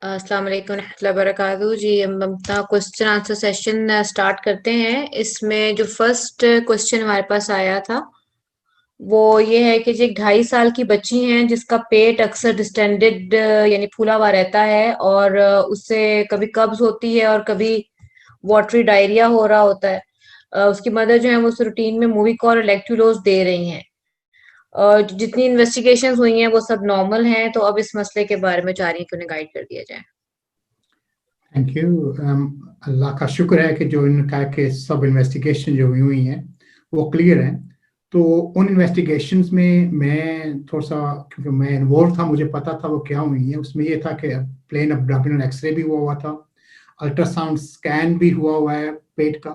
अस्सलाम वालेकुम रहमतुल्लाहि व बरकातहू जी। हम अपना क्वेश्चन आंसर सेशन स्टार्ट करते हैं। इसमें जो फर्स्ट क्वेश्चन हमारे पास आया था वो ये है कि जी एक 2.5 साल की बच्ची है जिसका पेट अक्सर डिस्टेंडेड यानी फूला हुआ रहता है और उससे कभी कब्ज होती है और कभी वाटरी डायरिया हो रहा होता है। उसकी मदर जो है वो उस रूटीन में मूविकॉर और लैक्टुलोज दे रही हैं और जितनी इन्वेस्टिगेशंस हुई हैं वो सब नॉर्मल हैं। तो अब इस मसले के बारे में चाह रही हैं कि उन्हें गाइड कर दिया जाए। Thank you. अल्लाह का शुक्र है कि जो इनका कि सब इन्वेस्टिगेशन जो हुई हैं वो क्लियर हैं। तो उन इन्वेस्टिगेशंस में मैं थोड़ा सा, क्योंकि मैं इन्वॉल्व था, मुझे पता था वो क्या हुई है। उसमें ये था कि प्लेन एब्डोमिनल एक्सरे भी हुआ था, अल्ट्रासाउंड स्कैन भी हुआ है पेट का,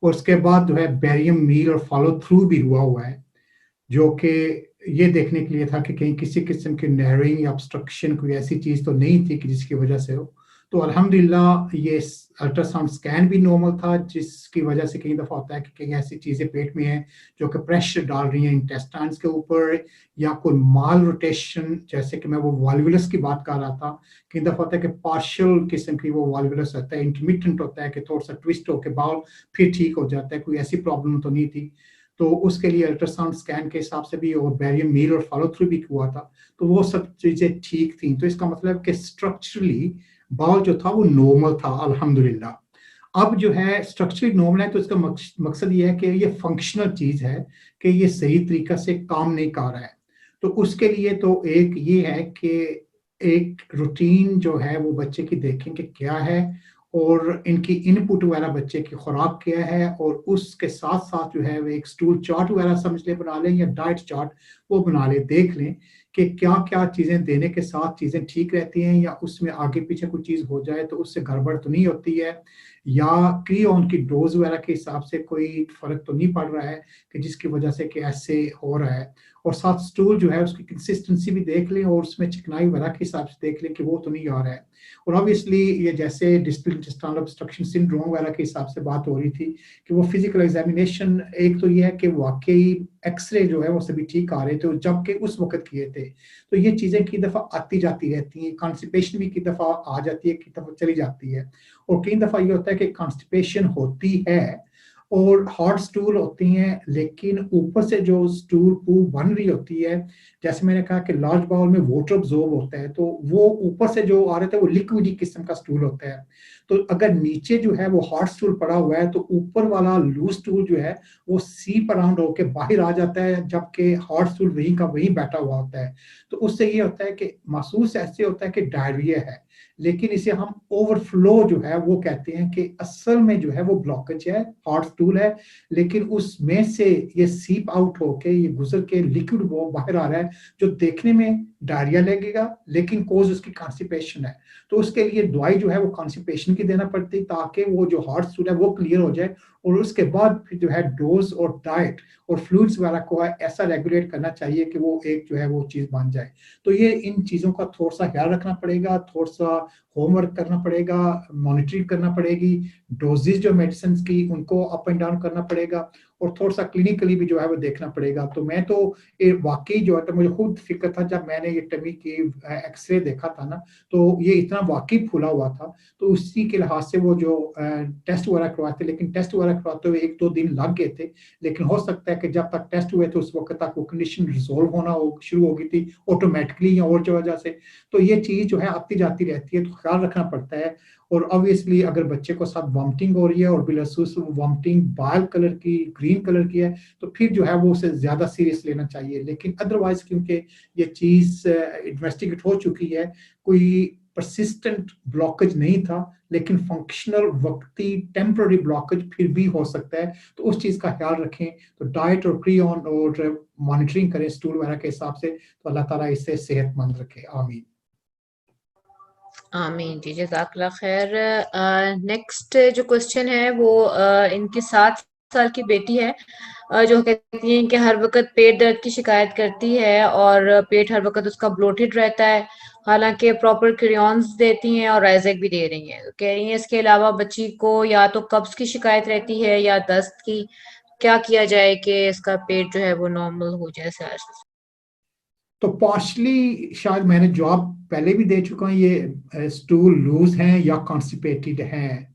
और उसके बाद जो है बैरियम मील और फॉलो थ्रू भी हुआ है, जो कि ये देखने के लिए था कि कहीं किसी किस्म की नैरोइंग या ऑब्स्ट्रक्शन कोई ऐसी चीज़ तो नहीं थी कि जिसकी वजह से हो। तो अल्हम्दुलिल्लाह ये अल्ट्रासाउंड स्कैन भी नॉर्मल था, जिसकी वजह से कई दफ़ा होता है कि कहीं ऐसी चीज़ें पेट में हैं जो कि प्रेशर डाल रही हैं इंटेस्टाइन्स के ऊपर, या कोई माल रोटेशन, जैसे कि मैं वो वाल्वुलस की बात कर रहा था। कई दफ़ा होता है कि पार्शियल किस्म की वो वाल्वुलस होता है, इंटरमिटेंट होता है कि थोड़ा सा ट्विस्ट होकर बाल फिर ठीक हो जाता है, कोई ऐसी प्रॉब्लम तो नहीं थी। तो उसके लिए अल्ट्रासाउंड स्कैन के हिसाब से भी और बैरियम मील और फॉलो थ्रू भी हुआ था, तो वो सब चीजें ठीक थी। तो इसका मतलब कि स्ट्रक्चरली बाल जो था वो नॉर्मल था अल्हम्दुलिल्लाह। अब जो है स्ट्रक्चरली नॉर्मल है, तो इसका मकसद ये है कि ये फंक्शनल चीज है, कि ये सही तरीका से काम नहीं कर रहा है। तो उसके लिए तो एक ये है कि एक रूटीन जो है वो बच्चे की देखें कि क्या है, और इनकी इनपुट वगैरह बच्चे की खुराक क्या है, और उसके साथ साथ जो है वो एक स्टूल चार्ट वगैरह समझ ले बना लें, या डाइट चार्ट वो बना ले, देख लें कि क्या क्या चीज़ें देने के साथ चीज़ें ठीक रहती हैं, या उसमें आगे पीछे कोई चीज़ हो जाए तो उससे गड़बड़ तो नहीं होती है, या क्रियोन की डोज वगैरह के हिसाब से कोई फर्क तो नहीं पड़ रहा है कि जिसकी वजह से कि ऐसे हो रहा है। और साथ स्टूल जो है उसकी कंसिस्टेंसी भी देख लें, और उसमें चिकनाई वगैरह के हिसाब से देख लें कि वो तो नहीं आ रहा है। और ऑब्वियसली ये जैसे डिस्टल इंटेस्टाइनल ऑब्स्ट्रक्शन सिंड्रोम वगैरह के हिसाब से बात हो रही थी, कि वो फिजिकल एग्जामिनेशन, एक तो ये है कि वाकई एक्सरे जो है वो सभी ठीक आ रहे थे, और जबकि उस वक्त किए थे। तो ये चीजें की दफा आती जाती रहती हैं, कॉन्स्टिपेशन भी की दफा आ जाती है, की दफा चली जाती है। और कई दफा ये होता है कि कॉन्स्टिपेशन होती है और हॉट स्टूल होती हैं, लेकिन ऊपर से जो स्टूल पू बन रही होती है, जैसे मैंने कहा कि लार्ज बाउल में वाटर अब्जॉर्ब होता है, तो वो ऊपर से जो आ रहा था वो लिक्विडी किस्म का स्टूल होता है। तो अगर नीचे जो है वो हॉट स्टूल पड़ा हुआ है, तो ऊपर वाला लूज स्टूल जो है वो सीप अराउंड होके बाहर आ जाता है, जबकि हॉट स्टूल वहीं का वहीं बैठा हुआ होता है। तो उससे ये होता है कि महसूस ऐसे होता है कि डायरिया है, लेकिन इसे हम ओवरफ्लो जो है वो कहते हैं, कि असल में जो है वो ब्लॉकेज है, हॉट स्टूल है, लेकिन उसमें से ये सीप आउट होके, ये गुजर के लिक्विड वो बाहर आ रहा है, जो देखने में डायरिया लगेगा, लेकिन कोज उसकी कॉन्स्टिपेशन है। तो उसके लिए दवाई जो है वो कॉन्स्टिपेशन की देना पड़ती है, ताकि वो जो हॉट स्टूल है वो क्लियर हो जाए। और उसके बाद फिर जो है डोज और डाइट और फ्लूइड्स वगैरह को ऐसा रेगुलेट करना चाहिए कि वो एक जो है वो चीज बन जाए। तो ये इन चीजों का थोड़ा सा ख्याल रखना पड़ेगा, थोड़ा सा होमवर्क करना पड़ेगा, मॉनिटरिंग करना पड़ेगी, डोजेज जो मेडिसिन की उनको अप एंड डाउन करना पड़ेगा, और थोड़ा सा क्लिनिकली भी जो है वो देखना पड़ेगा। तो मैं तो ये वाकई जो है, तो मुझे खुद फिक्र था जब मैंने ये टमी की एक्सरे देखा था ना, तो ये इतना वाकई फूला हुआ था। तो उसी के लिहाज से वो जो टेस्ट वगैरह करवाते, लेकिन टेस्ट वगैरह करवाते हुए 1-2 दिन लग गए थे, लेकिन हो सकता है कि जब तक टेस्ट हुए थे उस वक्त तक वो कंडीशन रिजोल्व होना शुरू हो गई थी ऑटोमेटिकली, या और जो वजह से। तो ये चीज जो है आती जाती रहती है, तो ख्याल रखना पड़ता है। और ऑब्वियसली अगर बच्चे को साथ वॉमिटिंग हो रही है, और बिलखसूस वॉमिटिंग बाल कलर की, ग्रीन कलर की है, तो फिर जो है वो उसे ज्यादा सीरियस लेना चाहिए। लेकिन अदरवाइज क्योंकि ये चीज इन्वेस्टिगेट हो चुकी है, कोई परसिस्टेंट ब्लॉकेज नहीं था, लेकिन फंक्शनल वक्ती टेम्पररी ब्लॉकेज फिर भी हो सकता है। तो उस चीज का ख्याल रखें। तो डाइट और क्रियोन और मॉनिटरिंग करें स्टूल वगैरह के हिसाब से, तो अल्लाह ताला इससे सेहतमंद रखे, आमीन। आमीन जी, जज़ाकल्लाह खैर। नेक्स्ट जो क्वेश्चन है वो इनकी 7 साल की बेटी है जो कहती है कि हर वक्त पेट दर्द की शिकायत करती है और पेट हर वक्त उसका ब्लोटेड रहता है। हालांकि प्रॉपर क्रियॉन्स देती हैं और राइजेक भी दे रही हैं। तो कह रही हैं इसके अलावा बच्ची को या तो कब्ज की शिकायत रहती है या दस्त की। क्या किया जाए कि इसका पेट जो है वो नॉर्मल हो जाए सर? तो पार्शली शायद मैंने जवाब पहले भी दे चुका हूँ, ये स्टूल लूज हैं या कॉन्स्टिपेटेड हैं।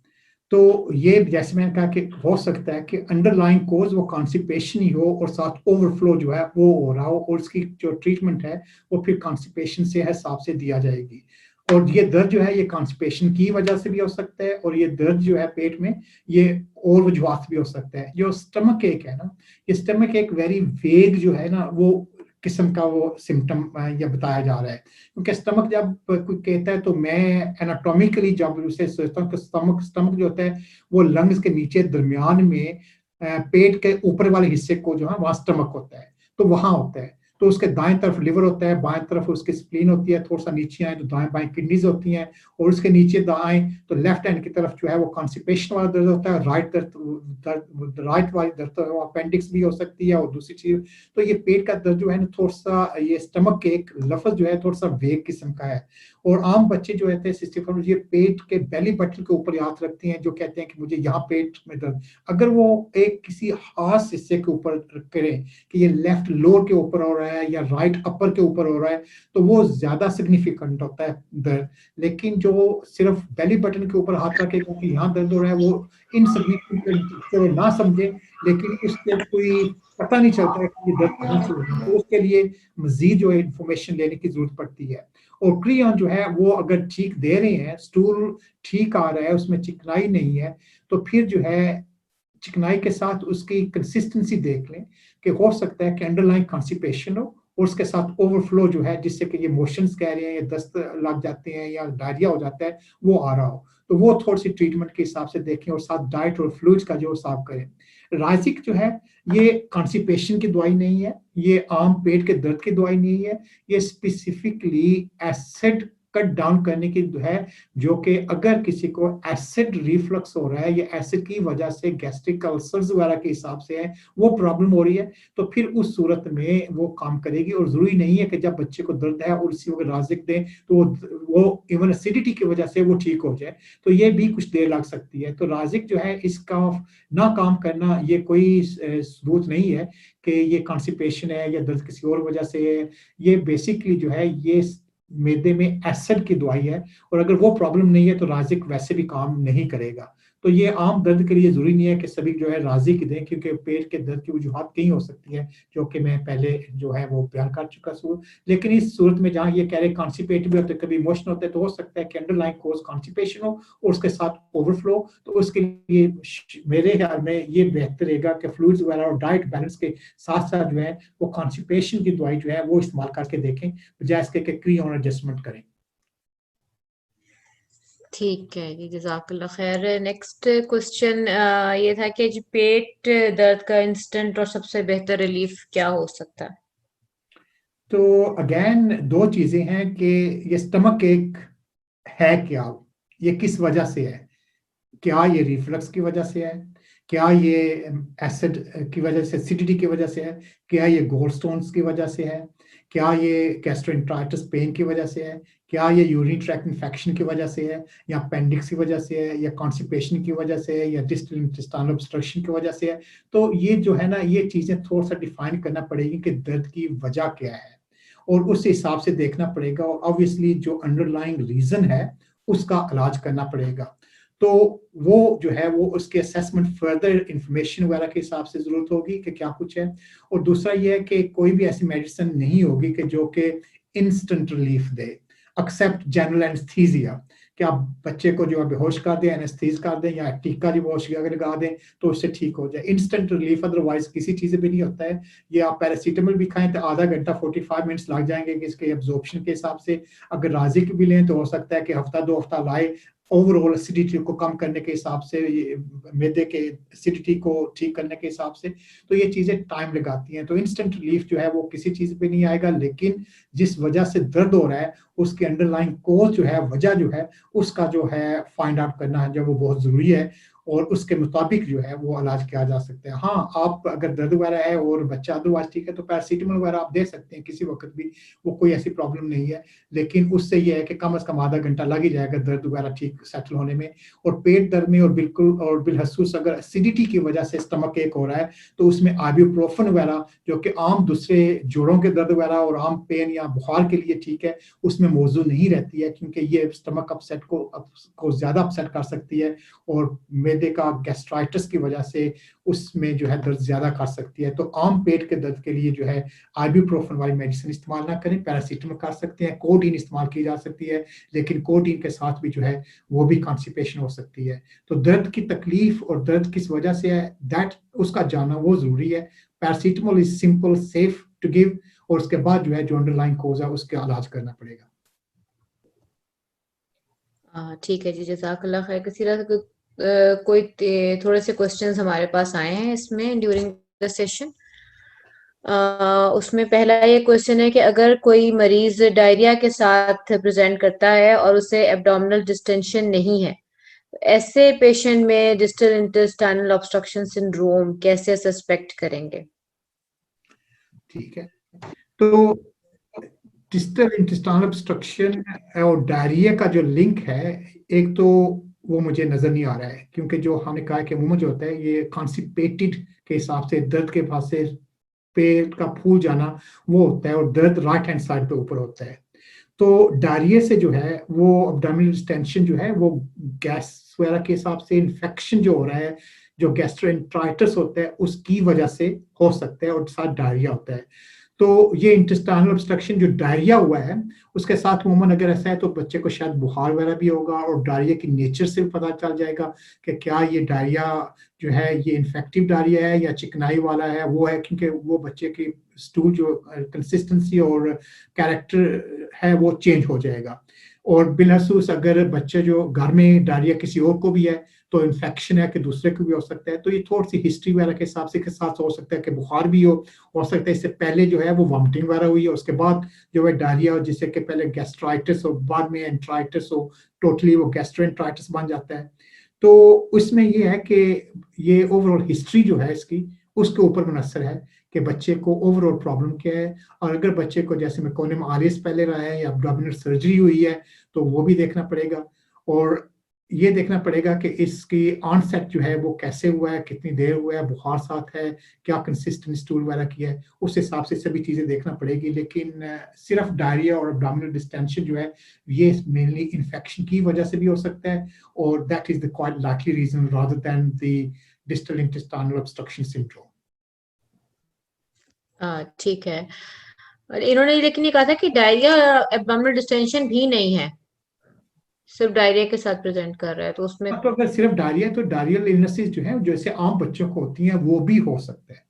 तो ये जैसे मैंने कहा कि हो सकता है कि अंडरलाइन कोज वो कॉन्स्टिपेशन ही हो और साथ ओवरफ्लो जो है वो हो रहा हो, और उसकी जो ट्रीटमेंट है वो फिर कॉन्स्टिपेशन से हिसाब से दिया जाएगी। और ये दर्द जो है ये कॉन्स्टिपेशन की वजह से भी हो सकता है, और ये दर्द जो है पेट में ये और वजूहात भी हो सकता है। जो स्टमक एक है ना, ये स्टमक एक वेरी वेग जो है ना वो किस्म का वो सिम्टम या बताया जा रहा है। क्योंकि स्टमक जब कोई कहता है तो मैं एनाटॉमिकली जब उसे सोचता हूँ कि स्टमक जो होता है वो लंग्स के नीचे दरमियान में पेट के ऊपर वाले हिस्से को जो है वहां स्टमक होता है, तो वहां होता है। तो उसके दाएं तरफ लिवर होता है, बाएं तरफ उसकी स्प्लीन होती है, थोड़ा सा नीचे आए तो दाएं बाएं किडनीज होती हैं, और उसके नीचे दाएं तो लेफ्ट हैंड की तरफ जो है वो कॉन्स्टिपेशन वाला दर्द होता है, राइट वाली दर्द तो अपेंडिक्स भी हो सकती है और दूसरी चीज। तो ये पेट का दर्द जो है ना थोड़ा सा, ये स्टमक के एक लफ्ज जो है थोड़ा सा वेग किस्म का है। और आम बच्चे जो होते हैं सिस्टिक ये पेट के बेली बटन के ऊपर हाथ रखते हैं, जो कहते हैं कि मुझे यहाँ पेट में दर्द। अगर वो एक किसी खास हिस्से के ऊपर करें कि ये लेफ्ट लोअर के ऊपर हो रहा है या राइट अपर के ऊपर हो रहा है, तो वो ज्यादा सिग्निफिकेंट होता है दर्द। लेकिन जो सिर्फ बेली बटन के ऊपर हाथ रखेगा कि यहाँ दर्द हो रहा है, वो इनसिग्निफिकेंट चलो ना समझे, लेकिन उससे कोई पता नहीं चलता है कि ये दर्द कहाँ से हो रहा है। तो उसके लिए मजीद जो है इंफॉर्मेशन लेने की जरूरत पड़ती है। और क्रियान जो है वो अगर ठीक दे रहे हैं, स्टूल ठीक आ रहा है, उसमें चिकनाई नहीं है, तो फिर जो है चिकनाई के साथ उसकी कंसिस्टेंसी देख लें कि हो सकता है कि अंडरलाइन कॉन्स्टिपेशन हो और उसके साथ ओवरफ्लो जो है जिससे कि ये मोशंस कह रहे हैं या दस्त लग जाते हैं या डायरिया हो जाता है वो आ रहा हो, तो वो थोड़ी सी ट्रीटमेंट के हिसाब से देखें और साथ डाइट और फ्लूइड्स का जो हिसाब करें। राजिक जो है ये कॉन्स्टिपेशन की दवाई नहीं है, ये आम पेट के दर्द की दवाई नहीं है, ये स्पेसिफिकली एसिड कट डाउन करने की है, जो कि अगर किसी को एसिड रिफ्लक्स हो रहा है या एसिड की वजह से गैस्ट्रिक अल्सर्स वगैरह के हिसाब से है वो प्रॉब्लम हो रही है, तो फिर उस सूरत में वो काम करेगी। और जरूरी नहीं है कि जब बच्चे को दर्द है और उसी वक्त राजिक दें तो वो इवन एसिडिटी की वजह से वो ठीक हो जाए, तो ये भी कुछ देर लग सकती है। तो राजिक जो है इसका ना काम करना ये कोई सबूत नहीं है कि ये कॉन्स्टिपेशन है या दर्द किसी और वजह से है। ये बेसिकली जो है ये मैदे में एसिड की दवाई है, और अगर वो प्रॉब्लम नहीं है तो राजिक वैसे भी काम नहीं करेगा। तो ये आम दर्द के लिए जरूरी नहीं है कि सभी जो है राजिक दें, क्योंकि पेट के दर्द की वजूहत कई हो सकती है जो कि मैं पहले जो है वो बयान कर चुका हूँ। लेकिन इस सूरत में जहाँ ये कह रहे कॉन्स्टिपेट भी होते कभी इमोशन होते हैं, तो हो सकता है कि अंडरलाइन कोज कॉन्स्टिपेशन हो और उसके साथ ओवरफ्लो। तो उसके लिए मेरे ख्याल में ये बेहतर रहेगा कि फ्लूइड्स वगैरह और डाइट बैलेंस के साथ साथ जो है वो कॉन्स्टिपेशन की दवाई जो है वो इस्तेमाल करके देखें, बजाय इसके क्री ऑन एडजस्टमेंट करें। ठीक है जी, जजाकल्ला खैर। नेक्स्ट क्वेश्चन ये था कि जी पेट दर्द का इंस्टेंट और सबसे बेहतर रिलीफ क्या हो सकता है? तो अगेन दो चीजें हैं कि ये स्टमक एक है क्या, ये किस वजह से है, क्या ये रिफ्लक्स की वजह से है, क्या ये एसिड की वजह से, एसिडिटी की वजह से है, क्या ये गोलस्टोन्स की वजह से है, क्या ये गैस्ट्रोएंटेराइटिस पेन की वजह से है, क्या ये यूरिन ट्रैक्ट इन्फेक्शन की वजह से है, या अपेंडिक्स की वजह से है, या कॉन्स्टिपेशन की वजह से है, या डिस्टल इंटेस्टाइनल ऑब्स्ट्रक्शन की वजह से है। तो ये जो है ना ये चीजें थोड़ा सा डिफाइन करना पड़ेगी कि दर्द की वजह क्या है, और उस हिसाब से देखना पड़ेगा, और ऑब्वियसली जो अंडरलाइंग रीजन है उसका इलाज करना पड़ेगा। तो वो जो है वो उसके असेसमेंट फर्दर इंफॉर्मेशन वगैरह के हिसाब से जरूरत होगी कि क्या कुछ है। और दूसरा ये है कि कोई भी ऐसी मेडिसिन नहीं होगी कि जो कि इंस्टेंट रिलीफ दे, एक्सेप्ट जनरल एनेस्थीसिया, कि आप बच्चे को जो है बेहोश कर दें, एनेस्थीज कर दें या टीका जो बेहोश लगा दें तो उससे ठीक हो जाए। इंस्टेंट रिलीफ अदरवाइज किसी चीज़ भी नहीं होता है। ये आप पैरासीटामोल भी खाएं तो आधा घंटा 45 मिनट्स लग जाएंगे कि इसके एब्जॉर्प्शन के हिसाब से। अगर राजिक भी लें तो हो सकता है कि हफ्ता 2 हफ्ता लाए ओवरऑल एसिडिटी को कम करने के हिसाब से, मैदे के एसिडिटी को ठीक करने के हिसाब से। तो ये चीजें टाइम लगाती हैं। तो इंस्टेंट रिलीफ जो है वो किसी चीज पे नहीं आएगा, लेकिन जिस वजह से दर्द हो रहा है उसके अंडरलाइन कोज जो है, वजह जो है उसका जो है फाइंड आउट करना है जो वो बहुत जरूरी है। और उसके मुताबिक जो है वो इलाज किया जा सकता है। हाँ, आप अगर दर्द वगैरह है और बच्चा अदरवाइज ठीक है तो पैरासीटामोल वगैरह आप दे सकते हैं किसी वक्त भी, वो कोई ऐसी प्रॉब्लम नहीं है। लेकिन उससे ये है कि कम से कम आधा घंटा लग ही जाएगा दर्द वगैरह ठीक सेटल होने में। और पेट दर्द में और बिलखसूस अगर एसिडिटी की वजह से स्टमक एक हो रहा है तो उसमें आइबुप्रोफेन वगैरह, जो कि आम दूसरे जोड़ों के दर्द वगैरह और आम पेन या बुखार के लिए ठीक है, उसमें मौजूद नहीं रहती है, क्योंकि ये स्टमक अपसेट को ज्यादा अपसेट कर सकती है और मैदे का गैस्ट्राइटिस की वजह से उसमें जो है दर्द ज्यादा कर सकती है। तो आम पेट के दर्द के लिए जो है आइबुप्रोफेन वाली मेडिसिन इस्तेमाल ना करें, पैरासीटामोल कर सकते हैं, कोडीन इस्तेमाल की जा सकती है, लेकिन कोडीन के साथ भी जो है वो भी कॉन्स्टिपेशन हो सकती है। तो दर्द की तकलीफ और दर्द किस वजह से है दैट उसका जानना वो जरूरी है। Paracetamol is simple, safe to give, और उसके बाद जो है जो अंडरलाइन कोज है उसका इलाज करना पड़ेगा। ठीक है जी, जज़ाकल्लाह खैर। किसी तरह से कोई थोड़े से क्वेश्चंस हमारे पास आए हैं इसमें ड्यूरिंग द सेशन। उसमें पहला ये क्वेश्चन है कि अगर कोई मरीज डायरिया के साथ प्रेजेंट करता है और उसे एब्डोमिनल डिस्टेंशन नहीं है, तो ऐसे पेशेंट में डिस्टल इंटेस्टाइनल ऑब्स्ट्रक्शन सिंड्रोम कैसे सस्पेक्ट करेंगे? ठीक है, तो डिस्टल इंटेस्टाइनल ऑब्स्ट्रक्शन और डायरिया का जो लिंक है, एक तो वो मुझे नजर नहीं आ रहा है, क्योंकि जो हमने कहा कि अमूमन जो होता है ये कॉन्स्टिपेटेड के हिसाब से दर्द के पास से पेट का फूल जाना वो होता है, और दर्द राइट हैंड साइड पे ऊपर होता है। तो डायरिया से जो है वो एब्डोमिनल डिस्टेंशन जो है वो गैस वगैरह के हिसाब से इन्फेक्शन जो हो रहा है, जो गैस्ट्रोएंटराइटिस होता है उसकी वजह से हो सकता है, और साथ डायरिया होता है। तो ये इंटेस्टाइनल ऑब्स्ट्रक्शन जो डायरिया हुआ है उसके साथ उमूमन अगर ऐसा है तो बच्चे को शायद बुखार वगैरह भी होगा, और डायरिया की नेचर से पता चल जाएगा कि क्या ये डायरिया जो है ये इन्फेक्टिव डायरिया है या चिकनाई वाला है। वो है क्योंकि वो बच्चे की स्टूल जो कंसिस्टेंसी और कैरेक्टर है वो चेंज हो जाएगा। और बिलखसूस अगर बच्चे जो घर में डायरिया किसी और को भी है तो इन्फेक्शन है कि दूसरे को भी हो सकता है। तो ये थोड़ी सी हिस्ट्री वगैरह के हिसाब से के साथ हो सकता है कि बुखार भी हो सकता है इससे पहले जो है वो वॉमिटिंग वगैरह हुई है, उसके बाद जो है डायरिया हो, जिससे कि पहले गैस्ट्राइटिस हो बाद में एंट्राइटिस हो, टोटली वो गैस्ट्रोएंट्राइटिस बन जाता है। तो उसमें ये है कि ये ओवरऑल हिस्ट्री जो है इसकी उसके ऊपर मुनसर है कि बच्चे को ओवरऑल प्रॉब्लम क्या है। और अगर बच्चे को जैसे मेकोनियम आरियस पहले रहा है या एब्डोमिनल सर्जरी हुई है तो वो भी देखना पड़ेगा, और ये देखना पड़ेगा कि इसकी ऑनसेट जो है वो कैसे हुआ है, कितनी देर हुआ है, बुखार साथ है, क्या कंसिस्टेंट स्टूल वगैरह की है, उस हिसाब से सभी चीजें देखना पड़ेगी। लेकिन सिर्फ डायरिया और एब्डोमिनल डिस्टेंशन जो है ये मेनली इन्फेक्शन की वजह से भी हो सकता है, और that is the quite likely reason rather than the distal intestinal obstruction syndrome. ठीक है। और इन्होंने लेकिन ये कहा था कि डायरिया एब्डोमिनल डिस्टेंशन भी नहीं है, सिर्फ डायरिया के साथ प्रेजेंट कर रहा है, तो उसमें तो अगर सिर्फ डायरिया तो डायरियल इलनेसेस जो है जैसे आम बच्चों को होती हैं वो भी हो सकता है।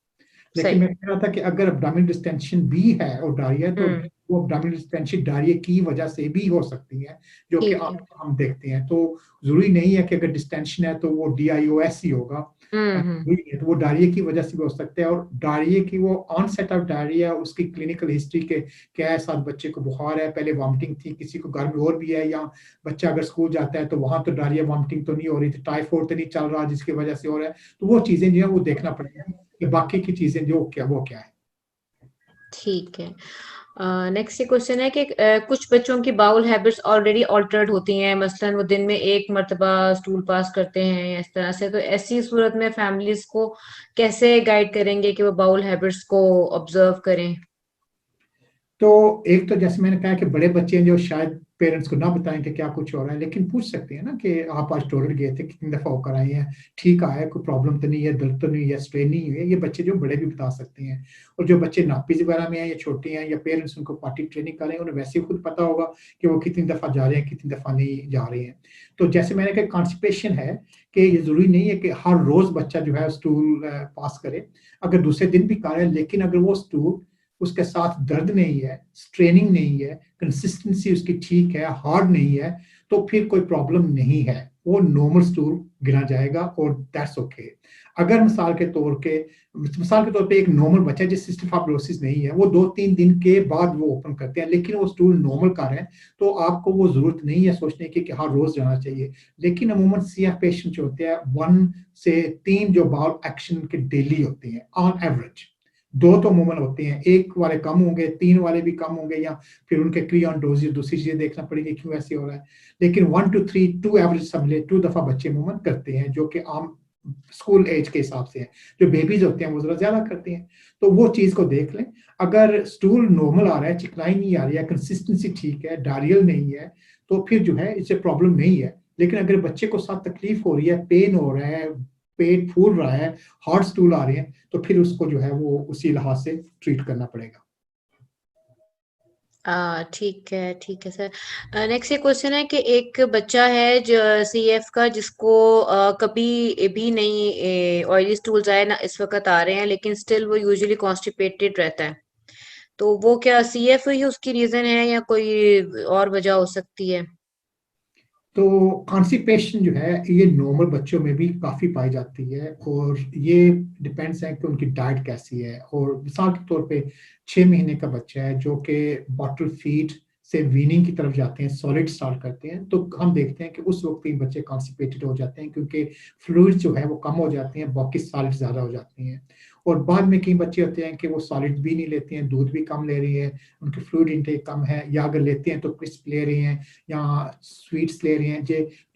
लेकिन सही। मैं कह रहा था कि अगर एब्डोमिनल डिस्टेंशन भी है और डायरिया तो वो एब्डोमिनल डिस्टेंशन डायरिया की वजह से भी हो सकती है, जो कि ठीक है। हम देखते हैं। तो जरूरी नहीं है कि अगर डिस्टेंशन है तो वो DIOS ही होगा, तो वो डायरिया की वजह से भी हो सकता है। और डायरिया की वो ऑनसेट ऑफ डायरिया उसकी क्लिनिकल हिस्ट्री के क्या है, साथ बच्चे को बुखार है, पहले वॉमिटिंग थी, किसी को घर में और भी है, या बच्चा अगर स्कूल जाता है तो वहां तो डायरिया वॉमिटिंग तो नहीं हो रही थी, टाइफाइड तो नहीं चल रहा जिसकी वजह से हो रहा है। तो वो चीजें जो है वो देखना पड़ेगा कि बाकी की चीजें जो क्या है। ठीक है। नेक्स्ट ये क्वेश्चन है कि कुछ बच्चों की बाउल हैबिट्स ऑलरेडी ऑल्टर्ड होती हैं, मसलन वो दिन में एक मर्तबा स्टूल पास करते हैं इस तरह से, तो ऐसी सूरत में फैमिलीज को कैसे गाइड करेंगे कि वो बाउल हैबिट्स को ऑब्जर्व करें? तो एक तो जैसे मैंने कहा कि बड़े बच्चे हैं जो शायद पेरेंट्स को ना बताएं कि क्या कुछ हो रहा है, लेकिन पूछ सकते हैं ना कि आप आज टॉयलेट गए थे, कितनी दफा होकर आए हैं, ठीक आया, कोई प्रॉब्लम तो नहीं है, दर्द तो नहीं है, स्ट्रेन नहीं हुई है। ये बच्चे जो बड़े भी बता सकते हैं। और जो बच्चे नापीज वगैरह में हैं या छोटे हैं या पेरेंट्स उनको पार्टी ट्रेनिंग कर रहे हैं, उन्हें वैसे ही खुद पता होगा कि वो कितनी दफा जा रहे हैं, कितनी दफा नहीं जा रहे हैं। तो जैसे मैंने कहा कॉन्स्टिपेशन है कि ये जरूरी नहीं है कि हर रोज बच्चा जो है स्टूल पास करे, अगर दूसरे दिन भी कर रहा है, लेकिन अगर वो स्टूल उसके साथ दर्द नहीं है, स्ट्रेनिंग नहीं है, कंसिस्टेंसी उसकी ठीक है, हार्ड नहीं है, तो फिर कोई प्रॉब्लम नहीं है, वो नॉर्मल स्टूल गिना जाएगा और दैट्स ओके। अगर मिसाल के तौर पे एक नॉर्मल बच्चा जिस सिस्टिक फाइब्रोसिस नहीं है, वो 2-3 दिन के बाद वो ओपन करते हैं, लेकिन वो स्टूल नॉर्मल का है, तो आपको वो जरूरत नहीं है सोचने की कि हाँ रोज जाना चाहिए। लेकिन अमूमन CF पेशेंट जो होते हैं 1 से 3 जो बाउल एक्शन के डेली होते हैं ऑन एवरेज, 2 तो अमूमन होते हैं, 1 वाले कम होंगे, 3 वाले भी कम होंगे, या फिर उनके क्रियॉन डोज दूसरी चीजें देखना पड़ेगी क्यों ऐसे हो रहा है। लेकिन 1 to 3 2 एवरेज समझे 2 दफा बच्चे अमूमन करते हैं, जो कि आम स्कूल एज के हिसाब से है। जो बेबीज होते हैं वो जरा ज्यादा करते हैं, तो वो चीज को देख लें। अगर स्टूल नॉर्मल आ रहा है, चिकनाई नहीं आ रही है, कंसिस्टेंसी ठीक है, डायरियल नहीं है, तो फिर जो है इससे प्रॉब्लम नहीं है। लेकिन अगर बच्चे को साथ तकलीफ हो रही है, पेन हो रहा है, पेट फूल रहा है, हार्ड स्टूल आ रहे हैं, तो फिर उसको जो है वो उसी लिहाज से ट्रीट करना पड़ेगा। ठीक है सर। नेक्स्ट ये क्वेश्चन है कि एक बच्चा है जो CF का, जिसको कभी भी नहीं ऑयली स्टूल्स आए ना इस वक्त आ रहे हैं, लेकिन स्टिल वो यूजुअली कॉन्स्टिपेटेड रहता है। तो वो क्या CF ही उसकी रीजन है या कोई और वजह हो सकती है? तो कॉन्स्टिपेशन जो है ये नॉर्मल बच्चों में भी काफ़ी पाई जाती है, और ये डिपेंड्स है कि उनकी डाइट कैसी है। और मिसाल के तौर पे 6 महीने का बच्चा है जो कि बॉटल फीड से वीनिंग की तरफ जाते हैं, सॉलिड स्टार्ट करते हैं, तो हम देखते हैं कि उस वक्त ही बच्चे कॉन्स्टिपेटेड हो जाते हैं, क्योंकि फ्लूइड जो है वो कम हो जाते हैं, बाकी सॉलिड ज़्यादा हो जाती हैं। और बाद में कई बच्चे होते हैं कि वो सॉलिड भी नहीं लेते हैं, दूध भी कम ले रहे हैं, उनकी फ्लूइड इंटेक कम है, या अगर लेते हैं तो क्रिस्प ले रहे हैं या स्वीट्स ले रहे हैं,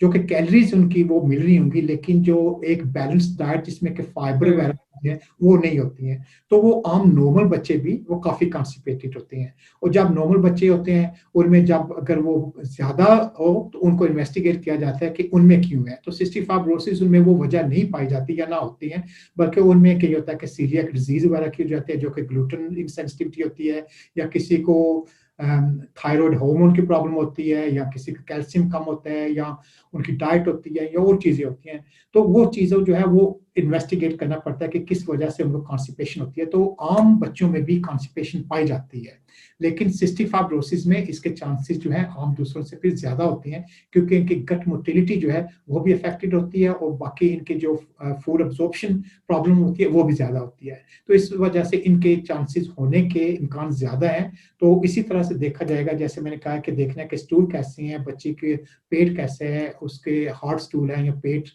जो कि कैलोरीज उनकी वो मिल रही होंगी, लेकिन जो एक बैलेंस्ड डाइट जिसमें कि फाइबर हम्म। वगैरह है वो नहीं होती हैं। तो वो आम नॉर्मल बच्चे भी वो काफी कॉन्स्टिपेटेड होते हैं। और जब नॉर्मल बच्चे होते हैं उनमें जब अगर वो ज्यादा हो तो उनको इन्वेस्टिगेट किया जाता है कि उनमें क्यों है। तो सिस्टिक फाइब्रोसिस उनमें वो वजह नहीं पाई जाती या ना होती है, बल्कि उनमें क्या होता है कि सीलियक डिजीज वगैरह की हो जाती है, जो कि ग्लूटेन इंसेंसिटिविटी होती है, या किसी को थायराइड हार्मोन की प्रॉब्लम होती है, या किसी का कैल्शियम कम होता है, या उनकी डाइट होती है, या और चीजें होती हैं। तो वो चीजें जो है वो इन्वेस्टिगेट करना पड़ता है कि किस वजह से उनको कॉन्स्टिपेशन होती है। तो आम बच्चों में भी कॉन्स्टिपेशन पाई जाती है, लेकिन सिस्टिक फाइब्रोसिस में इसके चांसेस जो है आम दूसरों से फिर ज्यादा होते हैं, क्योंकि इनकी गट मोटिलिटी जो है वो भी अफेक्टेड होती है, और बाकी इनके जो फूड एब्जॉर्प्शन प्रॉब्लम होती है वो भी ज्यादा होती है। तो इस वजह से इनके चांसेस होने के इम्कान ज्यादा है। तो इसी तरह से देखा जाएगा, जैसे मैंने कहा कि देखना है कि स्टूल कैसे हैं, बच्चे के पेट कैसे है, उसके हार्ड स्टूल है या पेट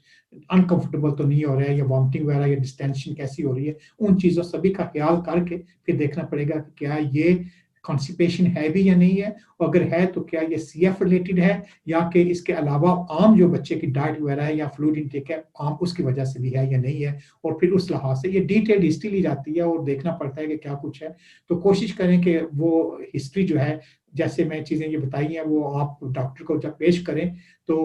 अनकंफर्टेबल तो नहीं हो रहा है, या वॉमिटिंग वगैरह या डिस्टेंशन कैसी हो रही है, उन चीजों सभी का ख्याल करके फिर देखना पड़ेगा कि क्या ये कॉन्स्टिपेशन है भी या नहीं है, और अगर है तो क्या ये CF रिलेटेड है, या कि इसके अलावा आम जो बच्चे की डाइट वगैरह है या फ्लूइड इंटेक है आम उसकी वजह से भी है या नहीं है। और फिर उस लिहाज से ये डिटेल्ड हिस्ट्री ली जाती है और देखना पड़ता है कि क्या कुछ है। तो कोशिश करें कि वो हिस्ट्री जो है, जैसे मैं चीजें ये बताई हैं, वो आप डॉक्टर को जब पेश करें तो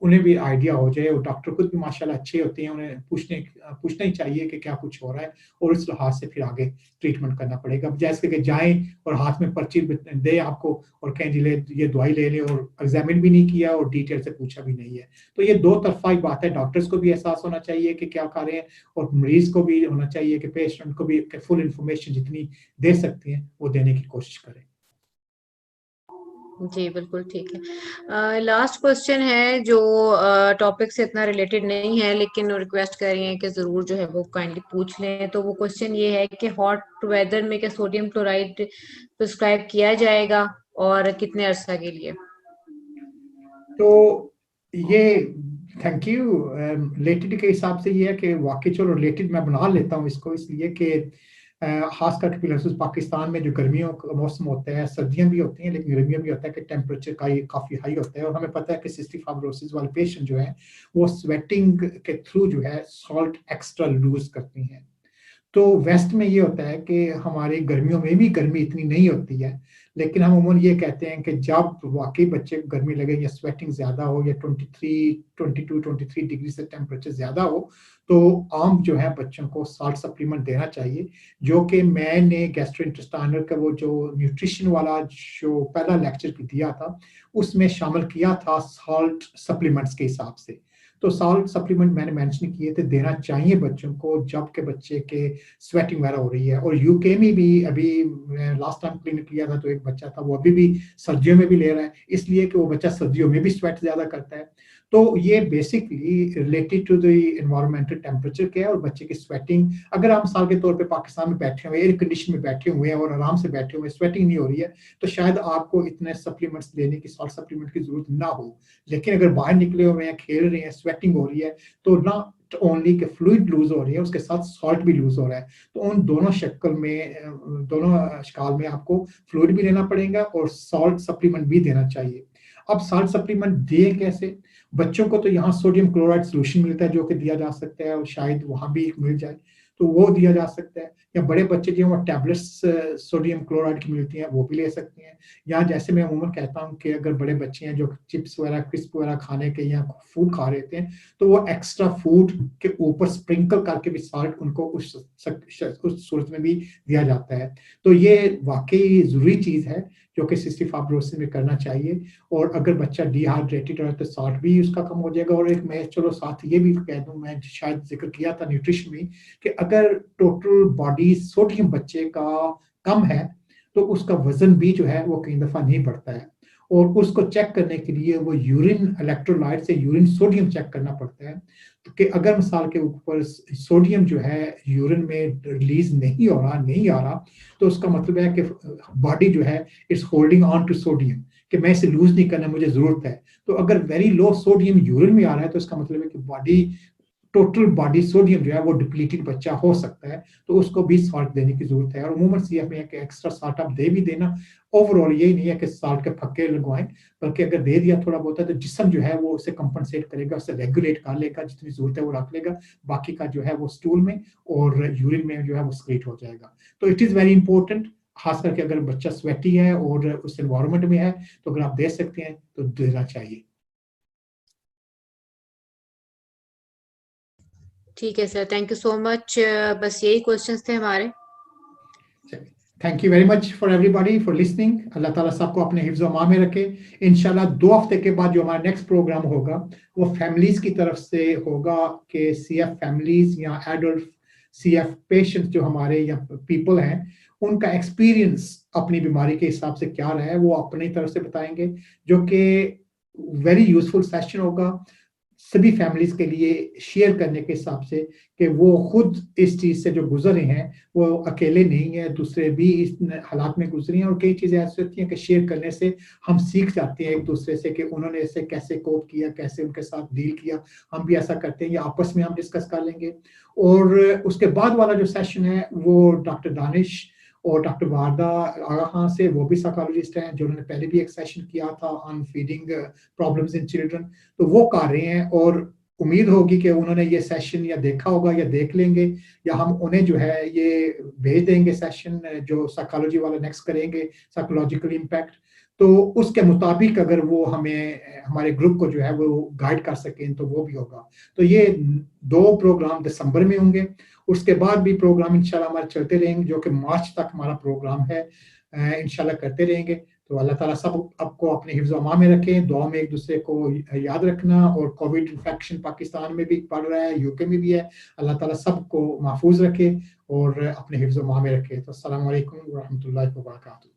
उन्हें भी आइडिया हो जाए। और डॉक्टर खुद भी माशाल्लाह अच्छे होते हैं, उन्हें पूछना ही चाहिए कि क्या कुछ हो रहा है, और इस लिहाज से फिर आगे ट्रीटमेंट करना पड़ेगा। जैसे कि जाएं और हाथ में पर्ची दे आपको और कहें जी ले ये दवाई ले लें, और एग्जामिन भी नहीं किया और डिटेल से पूछा भी नहीं है। तो ये दो तरफा ही बात है, डॉक्टर्स को भी एहसास होना चाहिए कि क्या कर रहे हैं, और मरीज को भी होना चाहिए कि पेशेंट को भी फुल इंफॉर्मेशन जितनी दे सकते हैं वो देने की कोशिश करें। जी बिल्कुल ठीक है। लास्ट क्वेश्चन है जो टॉपिक से इतना रिलेटेड नहीं है, लेकिन रिक्वेस्ट कर रही हैं कि जरूर जो है वो काइंडली पूछ लें। तो वो क्वेश्चन ये है कि हॉट वेदर में क्या सोडियम क्लोराइड प्रिस्क्राइब किया जाएगा और कितने अरसा के लिए? तो ये थैंक यू। रिलेटेड के हिसाब से ये है कि वाकई चलो रिलेटेड मैं बना लेता हूँ इसको, इसलिए कि खास करके फिलहाल पाकिस्तान में जो गर्मियों का मौसम होता है, सर्दियां भी होती हैं लेकिन गर्मियों भी होता है कि टेम्परेचर का ये काफ़ी हाई होता है। और हमें पता है कि सिस्टिक फाइब्रोसिस वाले पेशेंट जो है वो स्वेटिंग के थ्रू जो है सॉल्ट एक्स्ट्रा लूज करती हैं। तो वेस्ट में ये होता है कि हमारी गर्मियों में भी गर्मी इतनी नहीं होती है, लेकिन हम अमूमन ये कहते हैं कि जब वाकई बच्चे को गर्मी लगे या स्वेटिंग ज्यादा हो या 22-23 डिग्री से टेम्परेचर ज्यादा हो, तो आम जो है बच्चों को साल्ट सप्लीमेंट देना चाहिए, जो कि मैंने गैस्ट्रोइंटेस्टाइनल का वो जो न्यूट्रिशन वाला जो पहला लेक्चर दिया था उसमें शामिल किया था साल्ट सप्लीमेंट्स के हिसाब से। तो सॉल्ट सप्लीमेंट मैंने मेंशन किए थे, देना चाहिए बच्चों को जब के बच्चे के स्वेटिंग वगैरह हो रही है। और यूके में भी अभी लास्ट टाइम क्लिनिक किया था तो एक बच्चा था, वो अभी भी सर्दियों में भी ले रहा है, इसलिए कि वो बच्चा सर्दियों में भी स्वेट ज्यादा करता है। तो ये basically related to the environmental temperature क्या है और बच्चे की स्वेटिंग। अगर आप मिसाल के तौर पे पाकिस्तान में बैठे हुए, एयर कंडीशन में बैठे हुए हैं और आराम से बैठे हुए, स्वेटिंग नहीं हो रही है, तो शायद आपको इतने सप्लीमेंट्स लेने की, सॉल्ट सप्लीमेंट की जरूरत ना हो। लेकिन अगर बाहर निकले हुए हैं, खेल रहे हैं, स्वेटिंग हो रही है, तो ना ओनली के फ्लूइड लूज हो रही है, उसके साथ सॉल्ट भी लूज हो रहा है। तो उन दोनों शक्ल में, दोनों शक्ल में आपको फ्लूइड भी लेना पड़ेगा और सॉल्ट सप्लीमेंट भी देना चाहिए। अब सॉल्ट सप्लीमेंट दिए कैसे? बच्चों को तो यहाँ सोडियम क्लोराइड सोल्यूशन मिलता है जो कि दिया जा सकता है, और शायद वहां भी मिल जाए तो वो दिया जा सकता है। या बड़े बच्चे जो वो टैबलेट्स सोडियम क्लोराइड की मिलती हैं वो भी ले सकते हैं। या जैसे मैं उम्र कहता हूँ कि अगर बड़े बच्चे हैं जो चिप्स वगैरह, क्रिस्प वगैरह खाने के या फूड खा रहे थे, तो वो एक्स्ट्रा फूड के ऊपर स्प्रिंकल करके भी सॉल्ट उनको उस सूरत में भी दिया जाता है। तो ये वाकई जरूरी चीज है जो कि सिस्टिक फाइब्रोसिस में करना चाहिए। और अगर बच्चा डिहाइड्रेटेड है तो सॉल्ट भी उसका कम हो जाएगा। और एक मैं चलो साथ ये भी कह दूं, मैं शायद जिक्र किया था न्यूट्रिशन में, कि अगर टोटल बॉडी सोडियम बच्चे का कम है तो उसका वजन भी जो है वो कई दफा नहीं बढ़ता है। और उसको चेक करने के लिए वो यूरिन इलेक्ट्रोलाइट से यूरिन सोडियम चेक करना पड़ता है। तो कि अगर मिसाल के ऊपर सोडियम जो है यूरिन में रिलीज नहीं हो रहा, नहीं आ रहा, तो उसका मतलब है कि बॉडी जो है it's holding on to sodium, कि मैं इसे लूज नहीं करना, मुझे जरूरत है। तो अगर वेरी लो सोडियम यूरिन में आ रहा है तो इसका मतलब है कि बॉडी, टोटल बॉडी सोडियम जो है वो डिप्लीटेड बच्चा हो सकता है, तो उसको भी सॉल्ट देने की जरूरत है। और अमूमन सीएफ में एक्स्ट्रा सॉल्ट आप दे भी देना। ओवरऑल यही नहीं है कि सॉल्ट के फक्के लगवाएं, बल्कि अगर दे दिया थोड़ा बहुत है तो जिस्म जो है वो उसे कंपनसेट करेगा, उसे रेगुलेट कर लेगा, जितनी जरूरत है वो रख लेगा, बाकी का जो है वो स्टूल में और यूरिन में जो है वो स्क्रीट हो जाएगा। तो इट इज वेरी इंपॉर्टेंट, खास करके अगर बच्चा स्वेटी है और उस एनवायरमेंट में है, तो अगर आप दे सकते हैं तो देना चाहिए। ठीक है sir, thank you so much. बस यही क्वेश्चंस थे हमारे। Thank you very much for everybody for listening. Allah Taala सबको अपने हिफ्ज़ व अमान में रखे। इंशाल्लाह 2 हफ्ते के बाद जो हमारा नेक्स्ट प्रोग्राम होगा वो फैमिलीज की तरफ से होगा, कि सीएफ फैमिलीज या एडल्ट सीएफ पेशेंट जो हमारे या पीपल हैं, उनका एक्सपीरियंस अपनी बीमारी के हिसाब से क्या रहा है वो अपनी तरफ से बताएंगे, जो कि वेरी यूजफुल सेशन होगा सभी फैमिलीज के लिए शेयर करने के हिसाब से, कि वो खुद इस चीज से जो गुजरे हैं वो अकेले नहीं है, दूसरे भी इस हालात में गुजरे हैं। और कई चीजें ऐसी होती हैं कि शेयर करने से हम सीख जाते हैं एक दूसरे से, कि उन्होंने इसे कैसे कोप किया, कैसे उनके साथ डील किया, हम भी ऐसा करते हैं, या आपस में हम डिस्कस कर लेंगे। और उसके बाद वाला जो सेशन है वो डॉक्टर दानिश और डॉक्टर वारदा आगा खान से, वो भी साइकोलॉजिस्ट हैं, जो उन्होंने पहले भी एक सेशन किया था on feeding problems in children, तो वो कर रहे हैं। और उम्मीद होगी कि उन्होंने ये सेशन या देखा होगा या देख लेंगे, या हम उन्हें जो है ये भेज देंगे सेशन जो साइकोलॉजी वाला नेक्स्ट करेंगे, साइकोलॉजिकल इम्पैक्ट। तो उसके मुताबिक अगर वो हमें, हमारे ग्रुप को जो है वो गाइड कर सकें तो वो भी होगा। तो ये 2 प्रोग्राम दिसंबर में होंगे। उसके बाद भी प्रोग्राम इंशाल्लाह हमारे चलते रहेंगे, जो कि मार्च तक हमारा प्रोग्राम है, इंशाल्लाह करते रहेंगे। तो अल्लाह ताला सब आपको अपने हिफ्ज़ व अमान में रखे, दुआ में एक दूसरे को याद रखना। और कोविड इन्फेक्शन पाकिस्तान में भी बढ़ रहा है, यूके में भी है, अल्लाह ताला सबको महफूज रखे और अपने हिफ्ज़ व अमान में रखे। तो अस्सलाम वालेकुम व रहमतुल्लाहि व बरकातहू।